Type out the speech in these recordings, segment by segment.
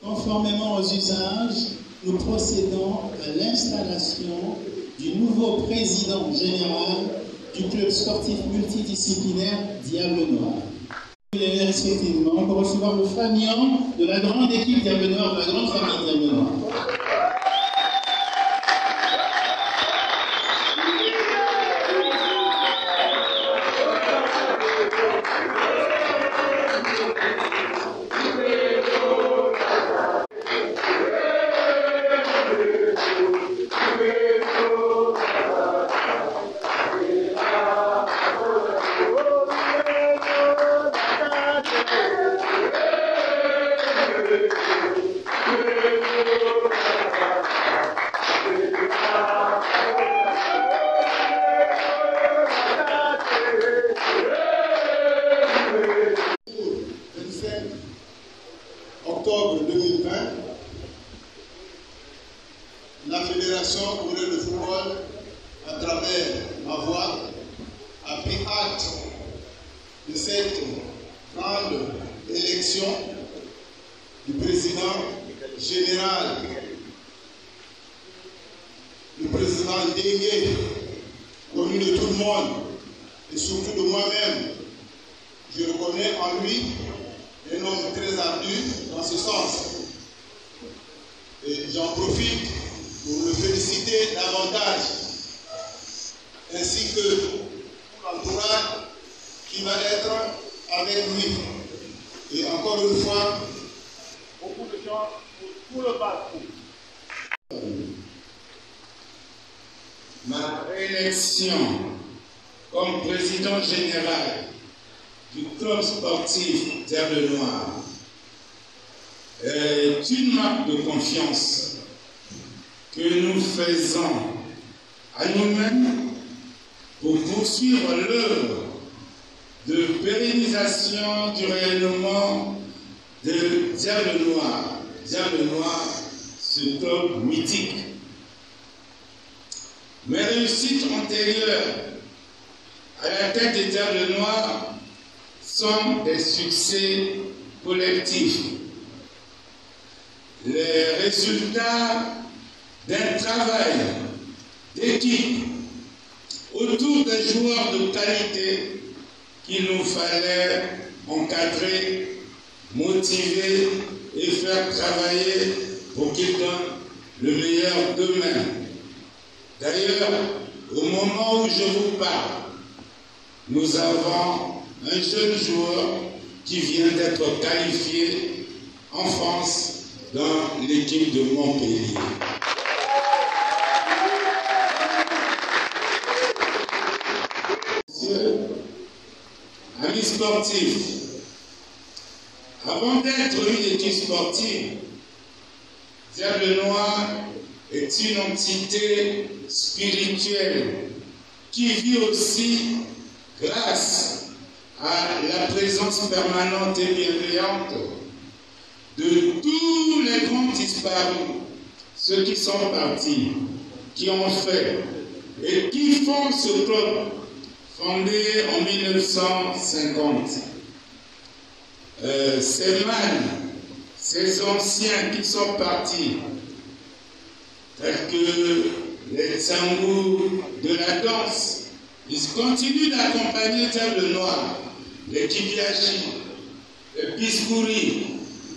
Conformément aux usages, nous procédons à l'installation du nouveau président général du club sportif multidisciplinaire Diable Noir. Respectivement, pour recevoir le fanion de la grande équipe Diable Noir, de la grande famille Diable Noir. Octobre 2020, la Fédération congolaise de football, à travers ma voix, a pris acte de cette grande élection du président général, le président délégué, connu de tout le monde et surtout de moi-même. Je reconnais en lui un homme très ardu dans ce sens. Et j'en profite pour le féliciter davantage, ainsi que l'entourage qui va être avec lui. Et encore une fois, beaucoup de gens pour tout le parcours. Ma réélection comme président général du club sportif Diable Noir est une marque de confiance que nous faisons à nous-mêmes pour poursuivre l'œuvre de pérennisation du rayonnement de Diable Noir. Diable Noir, ce club mythique. Mes réussites antérieures à la tête des Diables Noirs sont des succès collectifs. Les résultats d'un travail d'équipe autour des joueurs de qualité qu'il nous fallait encadrer, motiver et faire travailler pour qu'ils donnent le meilleur d'eux-mêmes. D'ailleurs, au moment où je vous parle, nous avons un jeune joueur qui vient d'être qualifié en France dans l'équipe de Montpellier. Amis sportifs, avant d'être une équipe sportive, Diable Noir est une entité spirituelle qui vit aussi grâce à la présence permanente et bienveillante de tous les grands disparus, ceux qui sont partis, qui ont fait et qui font ce club fondé en 1950. Ces mânes, ces anciens qui sont partis, tels que les Tsangou de la danse, ils continuent d'accompagner Diable Noir, les Kibiachi, les Biscouri,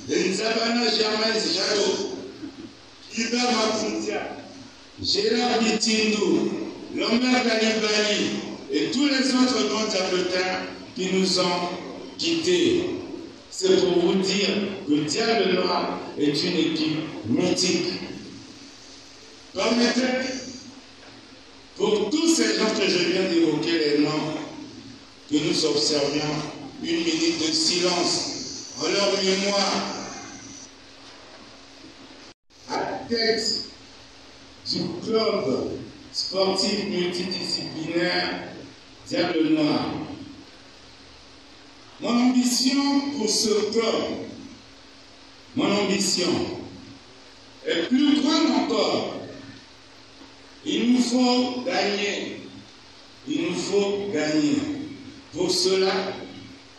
les Nzabana Germain Jado, Iba Mapuntia, Gérard Bitindou, Lambert Galibani et tous les autres grands diabletins qui nous ont quittés. C'est pour vous dire que Diable Noir est une équipe mythique. Permettez, pour tous ces gens que je viens d'évoquer les noms, que nous observions une minute de silence en leur mémoire. À la tête du club sportif multidisciplinaire Diable Noir. Mon ambition pour ce club, mon ambition est plus grande encore. Il nous faut gagner. Il nous faut gagner. Pour cela,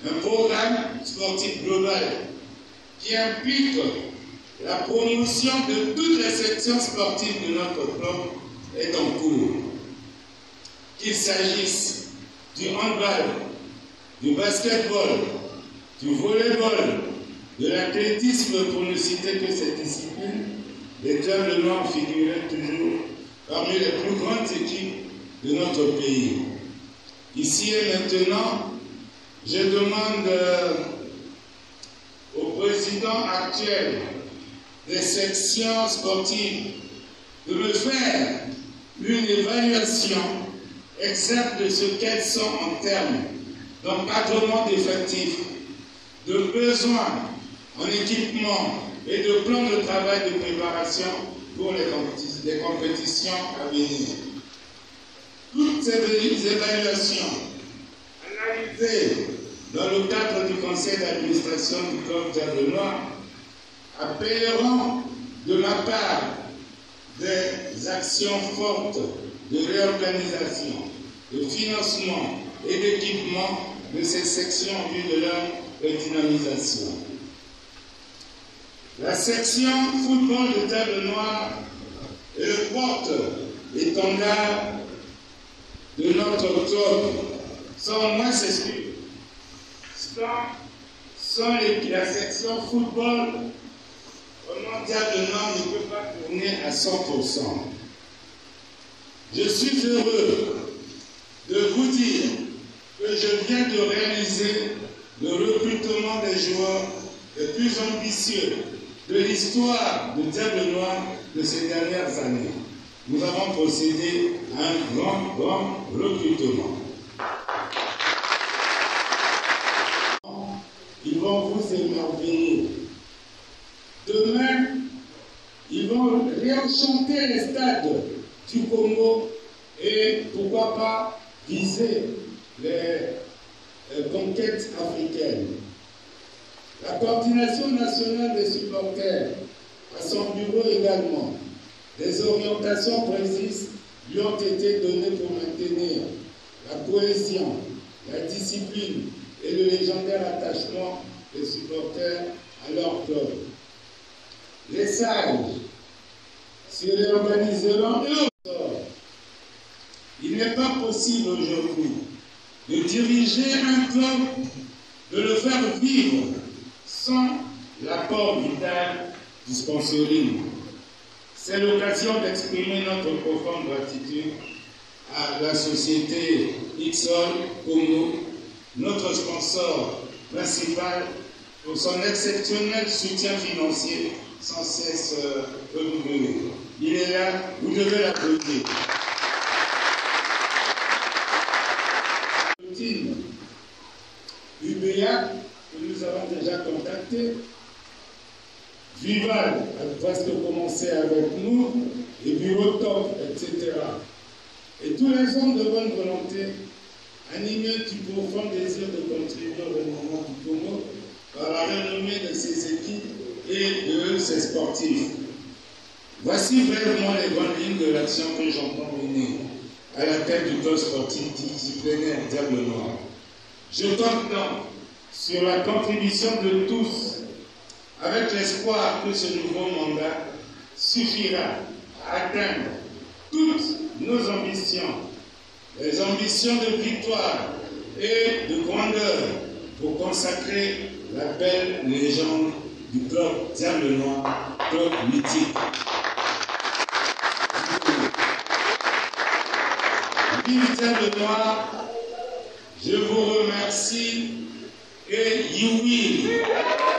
un programme sportif global qui implique la promotion de toutes les sections sportives de notre club est en cours. Qu'il s'agisse du handball, du basketball, du volleyball, de l'athlétisme, pour ne citer que ces disciplines, les Diables Noirs figuraient toujours parmi les plus grandes équipes de notre pays. Ici et maintenant, je demande au président actuel des sections sportives de me faire une évaluation exacte de ce qu'elles sont en termes d'encadrement d'effectifs, de besoins en équipement et de plan de travail de préparation pour les compétitions à venir. Toutes ces évaluations analysées dans le cadre du conseil d'administration du club Diable Noir appelleront de ma part des actions fortes de réorganisation, de financement et d'équipement de ces sections en vue de leur redynamisation. La section football de Diable Noir est le porte-étendard de notre club. Sans moi, c'est sûr. Sans la section football, vraiment Diable Noir ne peut pas tourner à 100%. Je suis heureux de vous dire que je viens de réaliser le recrutement des joueurs les plus ambitieux de l'histoire de Diable Noir de ces dernières années. Nous avons procédé à un grand recrutement. Ils vont vous émerveiller. Demain, ils vont réenchanter les stades du Congo et pourquoi pas viser les conquêtes africaines. La coordination nationale des supporters à son bureau également. Des orientations précises lui ont été données pour maintenir la cohésion, la discipline et le légendaire attachement des supporters à leur club. Les sages se réorganiseront eux. Il n'est pas possible aujourd'hui de diriger un club, de le faire vivre sans l'apport vital du sponsoring. C'est l'occasion d'exprimer notre profonde gratitude à la société Ixol Congo, notre sponsor principal, pour son exceptionnel soutien financier sans cesse renouvelé. Il est là, vous devez l'applaudir. UBA, que nous avons déjà contacté, Vival a presque commencé avec nous, et Bureau Top, etc. Et tous les hommes de bonne volonté, animés du profond désir de contribuer au rayonnement du Congo par la renommée de ses équipes et de ses sportifs. Voici vraiment les grandes lignes de l'action que j'entends mener à la tête du club sportif disciplinaire Diable Noir. Je compte donc sur la contribution de tous, avec l'espoir que ce nouveau mandat suffira à atteindre toutes nos ambitions, les ambitions de victoire et de grandeur pour consacrer la belle légende du club Diable Noir, club mythique. Vive Diable Noir, je vous remercie et you will.